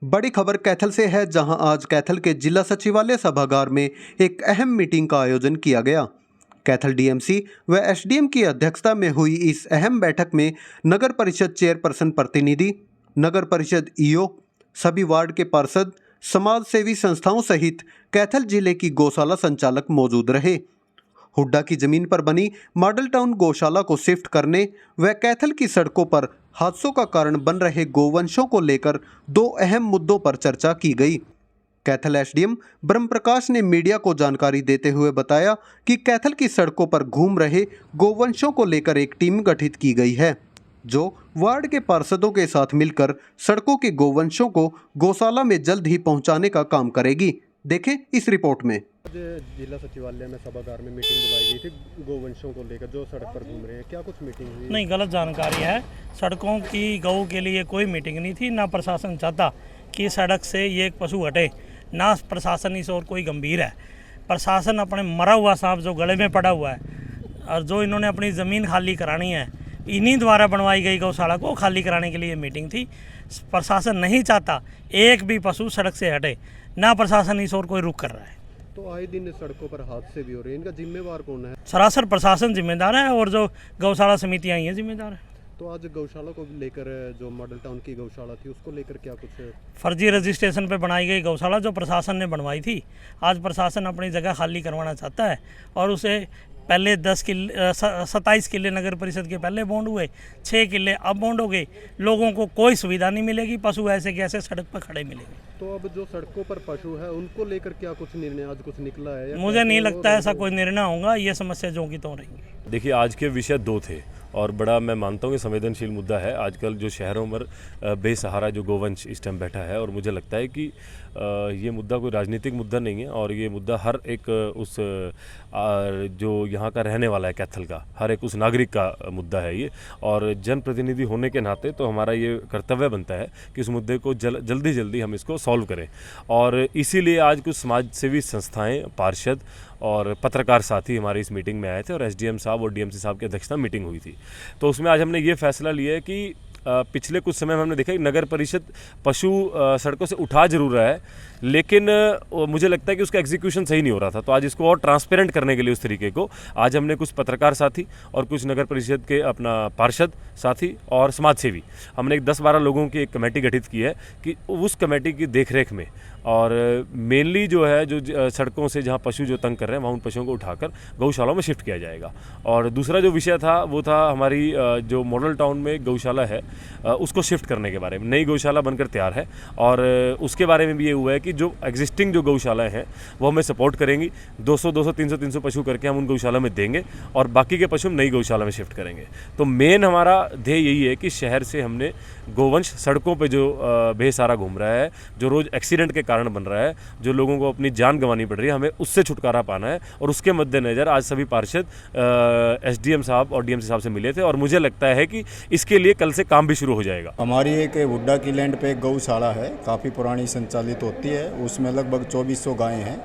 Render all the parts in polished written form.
बड़ी खबर कैथल से है, जहां आज कैथल के जिला सचिवालय सभागार में एक अहम मीटिंग का आयोजन किया गया। कैथल डीएमसी व एसडीएम की अध्यक्षता में हुई इस अहम बैठक में नगर परिषद चेयरपर्सन प्रतिनिधि, नगर परिषद ईओ, सभी वार्ड के पार्षद, समाज सेवी संस्थाओं सहित कैथल जिले की गौशाला संचालक मौजूद रहे। हुड्डा की जमीन पर बनी मॉडल टाउन गौशाला को शिफ्ट करने व कैथल की सड़कों पर हादसों का कारण बन रहे गोवंशों को लेकर दो अहम मुद्दों पर चर्चा की गई। कैथल एसडीएम ब्रह्म प्रकाश ने मीडिया को जानकारी देते हुए बताया कि कैथल की सड़कों पर घूम रहे गोवंशों को लेकर एक टीम गठित की गई है, जो वार्ड के पार्षदों के साथ मिलकर सड़कों के गोवंशों को गौशाला में जल्द ही पहुंचाने का काम करेगी। देखें इस रिपोर्ट में। आज जिला सचिवालय में सभागार में मीटिंग बुलाई गई थी गोवंशों को लेकर जो सड़क पर घूम रहे हैं, क्या कुछ मीटिंग हुई? नहीं, गलत जानकारी है। सड़कों की गऊ के लिए कोई मीटिंग नहीं थी। ना प्रशासन चाहता कि सड़क से ये एक पशु हटे, ना प्रशासन इस और कोई गंभीर है। प्रशासन अपने मरा हुआ सांप जो गले में पड़ा हुआ है और जो इन्होंने अपनी ज़मीन खाली करानी है, इन्हीं द्वारा बनवाई गई गौशाला को खाली कराने के लिए मीटिंग थी। प्रशासन नहीं चाहता एक भी पशु सड़क से हटे, ना प्रशासन इस और कोई रुख कर रहा है। तो आए दिन सड़कों पर हादसे भी हो रहे हैं, इनका जिम्मेवार कौन है? सरासर प्रशासन जिम्मेदार है और जो गौशाला समितियाँ आई हैं जिम्मेदार है। तो आज गौशाला को लेकर जो मॉडल टाउन की गौशाला थी उसको लेकर क्या कुछ फर्जी रजिस्ट्रेशन पे बनाई गई गौशाला जो प्रशासन ने बनवाई थी, आज प्रशासन अपनी जगह खाली करवाना चाहता है और उसे पहले 27 किले नगर परिषद के पहले बॉन्ड हुए, 6 किले अब बॉन्ड हो गए। लोगों को कोई सुविधा नहीं मिलेगी, पशु ऐसे के ऐसे सड़क पर खड़े मिलेंगे। तो अब जो सड़कों पर पशु है उनको लेकर क्या कुछ निर्णय आज कुछ निकला है? मुझे नहीं लगता ऐसा कोई निर्णय होगा। ये समस्या जो की तो रहेंगी। देखिए, आज के विषय दो थे और बड़ा मैं मानता हूँ कि संवेदनशील मुद्दा है। आजकल जो शहरों में बेसहारा जो गोवंश इस टाइम बैठा है, और मुझे लगता है कि ये मुद्दा कोई राजनीतिक मुद्दा नहीं है और ये मुद्दा हर एक उस जो यहाँ का रहने वाला है कैथल का, हर एक उस नागरिक का मुद्दा है ये। और जनप्रतिनिधि होने के नाते तो हमारा ये कर्तव्य बनता है कि इस मुद्दे को जल्दी हम इसको सॉल्व करें। और इसीलिए आज कुछ समाज सेवी संस्थाएँ, पार्षद और पत्रकार साथी हमारे इस मीटिंग में आए थे और एसडीएम साहब और डीएमसी साहब की अध्यक्षता में मीटिंग हुई थी। तो उसमें आज हमने ये फैसला लिया है कि पिछले कुछ समय में हमने देखा कि नगर परिषद पशु सड़कों से उठा जरूर रहा है, लेकिन मुझे लगता है कि उसका एग्जीक्यूशन सही नहीं हो रहा था। तो आज इसको और ट्रांसपेरेंट करने के लिए उस तरीके को आज हमने कुछ पत्रकार साथी और कुछ नगर परिषद के अपना पार्षद साथी और समाज सेवी, हमने एक 10-12 लोगों की एक कमेटी गठित की है कि उस कमेटी की देखरेख में और मेनली जो है जो सड़कों से जहाँ पशु जो तंग कर रहे हैं वहाँ उन पशुओं को उठाकर गौशालाओं में शिफ्ट किया जाएगा। और दूसरा जो विषय था वो था हमारी जो मॉडल टाउन में गौशाला है उसको शिफ्ट करने के बारे में। नई गौशाला बनकर तैयार है और उसके बारे में भी ये हुआ है कि जो एग्जिस्टिंग जो गौशालाएं हैं वो हमें सपोर्ट करेंगी। 200 300 पशु करके हम उन गौशाला में देंगे और बाकी के पशु हम नई गौशाला में शिफ्ट करेंगे। तो मेन हमारा ध्येय यही है कि शहर से हमने गोवंश सड़कों पे जो बेसहारा घूम रहा है, जो रोज़ एक्सीडेंट के कारण बन रहा है, जो लोगों को अपनी जान गंवानी पड़ रही है, हमें उससे छुटकारा पाना है। और उसके मद्देनज़र आज सभी पार्षद एसडीएम साहब और डीएमसी साहब से मिले थे और मुझे लगता है कि इसके लिए कल से काम भी शुरू हो जाएगा। हमारी एक हुड्डा की लैंड पे एक गौशाला है, काफ़ी पुरानी संचालित होती है, उसमें लगभग 2400 गायें हैं।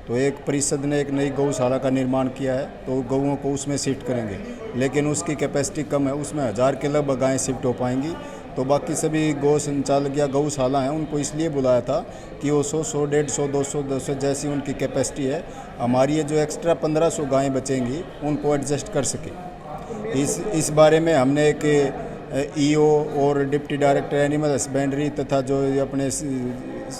तो एक परिषद ने एक नई गौशाला का निर्माण किया है, तो गौओं को उसमें शिफ्ट करेंगे, लेकिन उसकी कैपेसिटी कम है, उसमें 1000 के लगभग गायें शिफ्ट हो पाएंगी। तो बाकी सभी गौ संचालक या गौशाला हैं उनको इसलिए बुलाया था कि वो 100, 150, 200 जैसी उनकी कैपेसिटी है। हमारी ये जो एक्स्ट्रा 1500 गायें बचेंगी उनको एडजस्ट कर सके। इस बारे में हमने एक ईओ और डिप्टी डायरेक्टर एनिमल हस्बेंड्री तथा जो अपने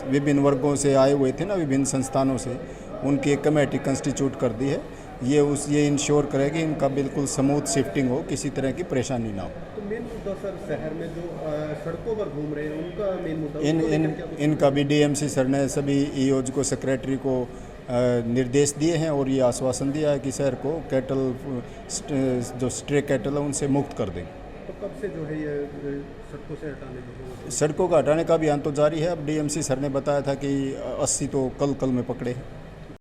विभिन्न वर्गों से आए हुए थे ना, विभिन्न संस्थानों से, उनकी एक कमेटी कंस्टिट्यूट कर दी है। ये इंश्योर करे कि इनका बिल्कुल स्मूथ शिफ्टिंग हो, किसी तरह की परेशानी ना हो। तो मेन मुद्दा सर शहर में जो सड़कों पर घूम रहे हैं उनका मेन मुद्दा इनका भी डीएमसी सर ने सभी ईओज को, सेक्रेटरी को निर्देश दिए हैं और ये आश्वासन दिया है कि शहर को कैटल जो स्ट्रे कैटल है उनसे मुक्त कर दें। तो कब से जो है ये सड़कों से हटाने सड़कों का हटाने का अभियान तो जारी है। अब डीएमसी सर ने बताया था कि 80 तो कल में पकड़े हैं।